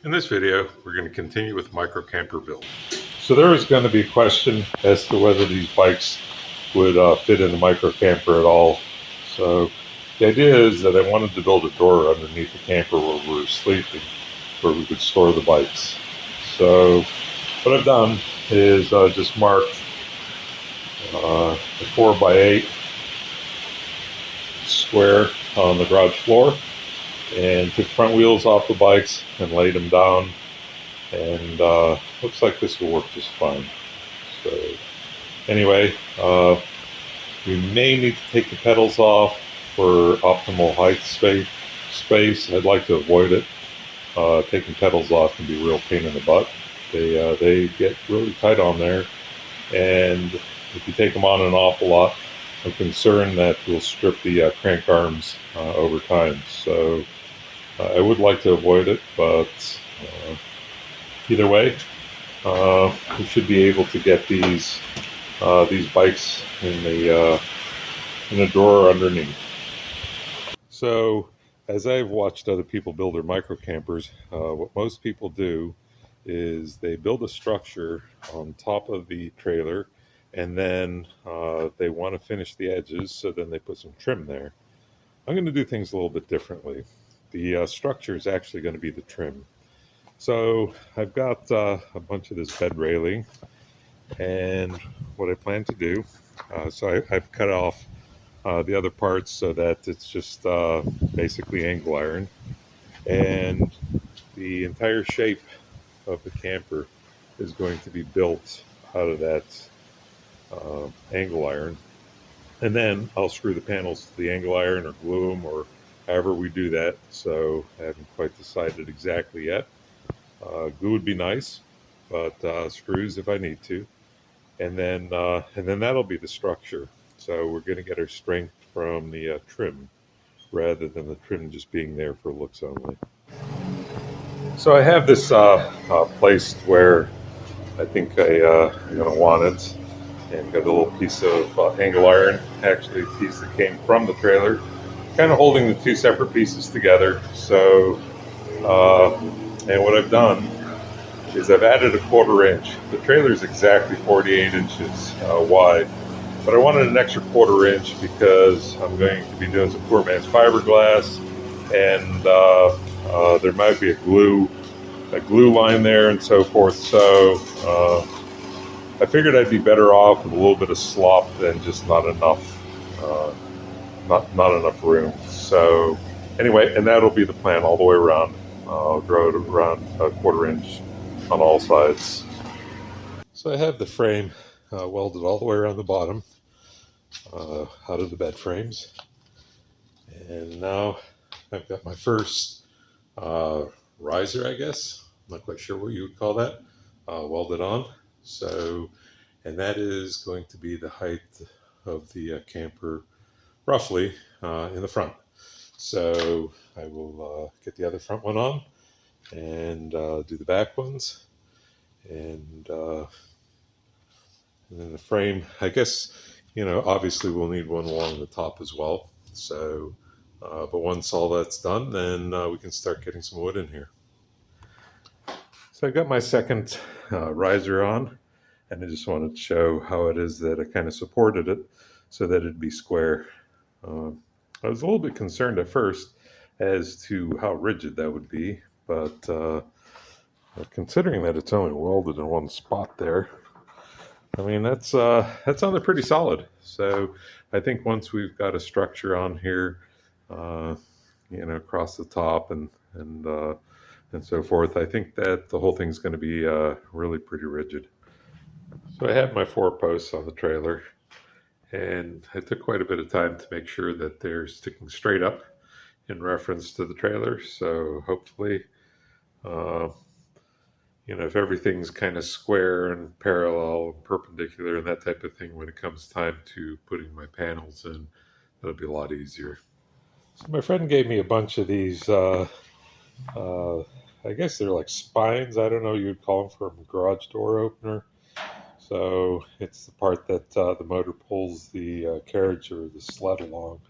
In this video, we're going to continue with micro camper build. So there was going to be a question as to whether these bikes would fit in the micro camper at all. So the idea is that I wanted to build a door underneath the camper where we were sleeping, where we could store the bikes. So what I've done is just marked a 4x8 square on the garage floor and took front wheels off the bikes and laid them down, and looks like this will work just fine. So anyway, we may need to take the pedals off for optimal height space. I'd like to avoid it. Taking pedals off can be a real pain in the butt. They get really tight on there, and if you take them on an awful lot, I'm concerned that we'll strip the crank arms over time. So I would like to avoid it, but either way, we should be able to get these bikes in a drawer underneath. So as I've watched other people build their micro campers, what most people do is they build a structure on top of the trailer, and then they want to finish the edges, so then they put some trim there. I'm going to do things a little bit differently. The structure is actually going to be the trim. So I've got a bunch of this bed railing, and what I plan to do, I've cut off the other parts so that it's just basically angle iron, and the entire shape of the camper is going to be built out of that angle iron, and then I'll screw the panels to the angle iron or glue them or however we do that. So I haven't quite decided exactly yet. Glue would be nice, but screws if I need to, and then that'll be the structure. So we're going to get our strength from the trim rather than the trim just being there for looks only. So I have this placed where I think I'm going to want it, and got a little piece of angle iron, actually a piece that came from the trailer, kind of holding the two separate pieces together. So, and what I've done is I've added a 1/4 inch. The trailer is exactly 48 inches wide, but I wanted an extra 1/4 inch because I'm going to be doing some poor man's fiberglass, and there might be a glue line there and so forth. So I figured I'd be better off with a little bit of slop than just not enough room. So anyway, and that'll be the plan all the way around. I'll grow it around a 1/4 inch on all sides. So I have the frame welded all the way around the bottom out of the bed frames, and now I've got my first riser, I guess. I'm not quite sure what you would call that, welded on. So, and that is going to be the height of the camper, roughly, in the front. So I will get the other front one on and do the back ones, and then the frame. I guess, obviously we'll need one along the top as well. So, but once all that's done, then we can start getting some wood in here. So I got my second riser on, and I just wanted to show how it is that I kind of supported it so that it'd be square. I was a little bit concerned at first as to how rigid that would be, but considering that it's only welded in one spot there, I mean, that sounded pretty solid. So I think once we've got a structure on here, across the top and so forth, I think that the whole thing's going to be really pretty rigid. So I have my 4 posts on the trailer, and it took quite a bit of time to make sure that they're sticking straight up in reference to the trailer. So hopefully, if everything's kind of square and parallel and perpendicular and that type of thing, when it comes time to putting my panels in, it'll be a lot easier. So my friend gave me a bunch of these, I guess they're like spines. I don't know, you'd call them, for a garage door opener. So it's the part that the motor pulls the carriage or the sled along.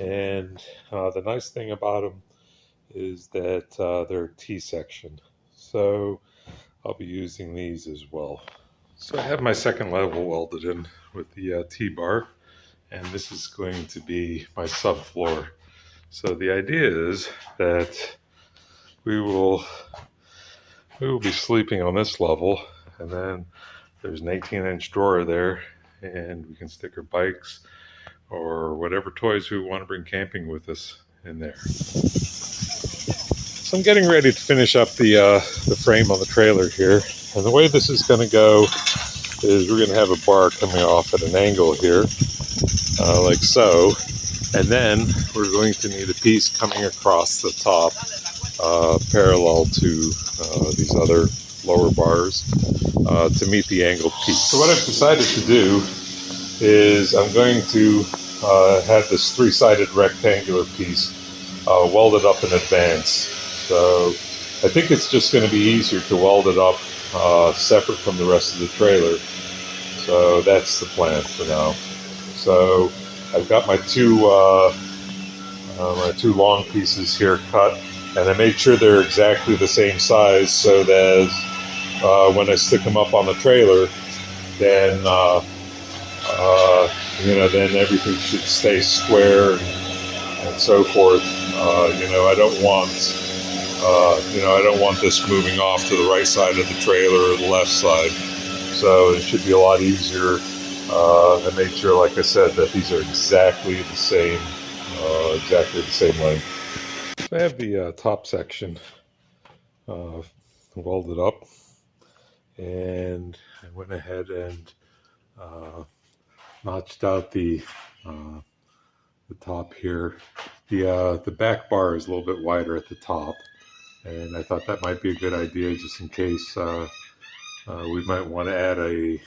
And the nice thing about them is that they're T-section. So I'll be using these as well. So I have my second level welded in with the T-bar, and this is going to be my subfloor. So the idea is that we will be sleeping on this level, and then there's an 18-inch drawer there, and we can stick our bikes or whatever toys we want to bring camping with us in there. So I'm getting ready to finish up the frame on the trailer here, and the way this is going to go is we're going to have a bar coming off at an angle here, like so, and then we're going to need a piece coming across the top parallel to these other lower bars to meet the angled piece. So what I've decided to do is I'm going to have this three-sided rectangular piece welded up in advance. So I think it's just going to be easier to weld it up separate from the rest of the trailer. So that's the plan for now. So I've got my two long pieces here cut, and I made sure they're exactly the same size so that when I stick them up on the trailer, then then everything should stay square and so forth. I don't want this moving off to the right side of the trailer or the left side. So it should be a lot easier. I made sure, like I said, that these are exactly the same length. So I have the top section welded up, and I went ahead and notched out the top here. The back bar is a little bit wider at the top, and I thought that might be a good idea just in case we might want to add an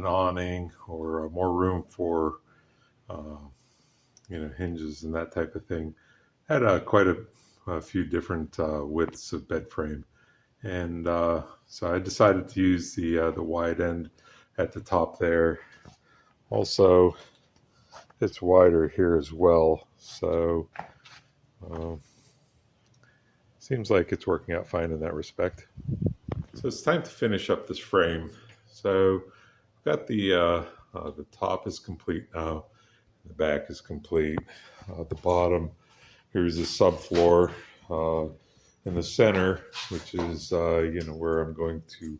awning or more room for hinges and that type of thing. Had quite a few different widths of bed frame, and so I decided to use the wide end at the top there. Also, it's wider here as well, so seems like it's working out fine in that respect. So it's time to finish up this frame. So I've got the top is complete now, the back is complete. The bottom, here's the subfloor in the center, which is where I'm going to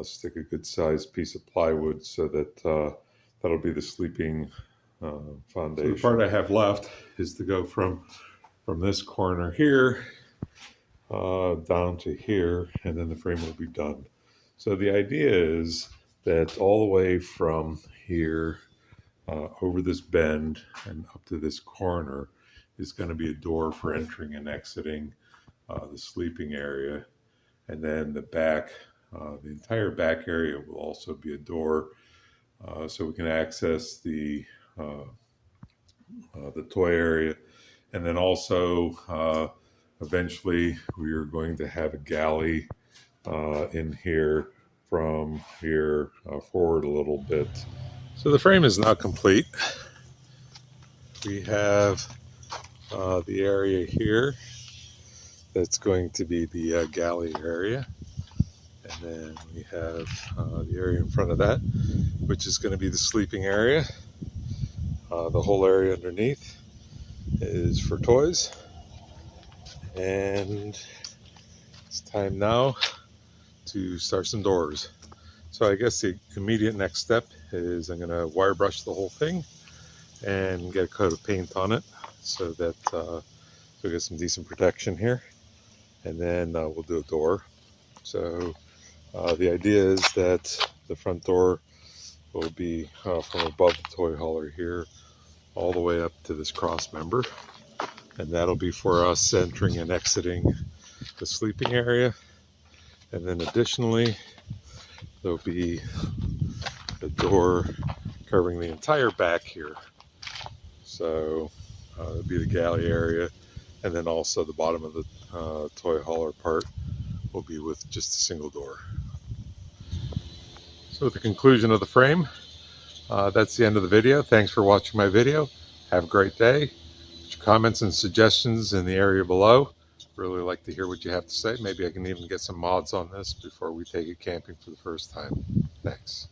stick a good sized piece of plywood so that that'll be the sleeping foundation. So the part I have left is to go from this corner here down to here, and then the frame will be done. So the idea is that all the way from here over this bend and up to this corner is going to be a door for entering and exiting the sleeping area, and then the back, the entire back area will also be a door, so we can access the toy area, and then also eventually we are going to have a galley in here from here forward a little bit. So the frame is now complete. We have the area here that's going to be the galley area, and then we have the area in front of that, which is going to be the sleeping area. The whole area underneath is for toys, and it's time now to start some doors. So I guess the immediate next step is I'm going to wire brush the whole thing and get a coat of paint on it so that we'll get some decent protection here, and then we'll do a door. So the idea is that the front door will be from above the toy hauler here all the way up to this cross member, and that'll be for us entering and exiting the sleeping area. And then additionally, there'll be a door covering the entire back here. So it'll be the galley area, and then also the bottom of the toy hauler part will be with just a single door. So at the conclusion of the frame, that's the end of the video. Thanks for watching my video. Have a great day. Put your comments and suggestions in the area below. Really like to hear what you have to say. Maybe I can even get some mods on this before we take it camping for the first time. Thanks.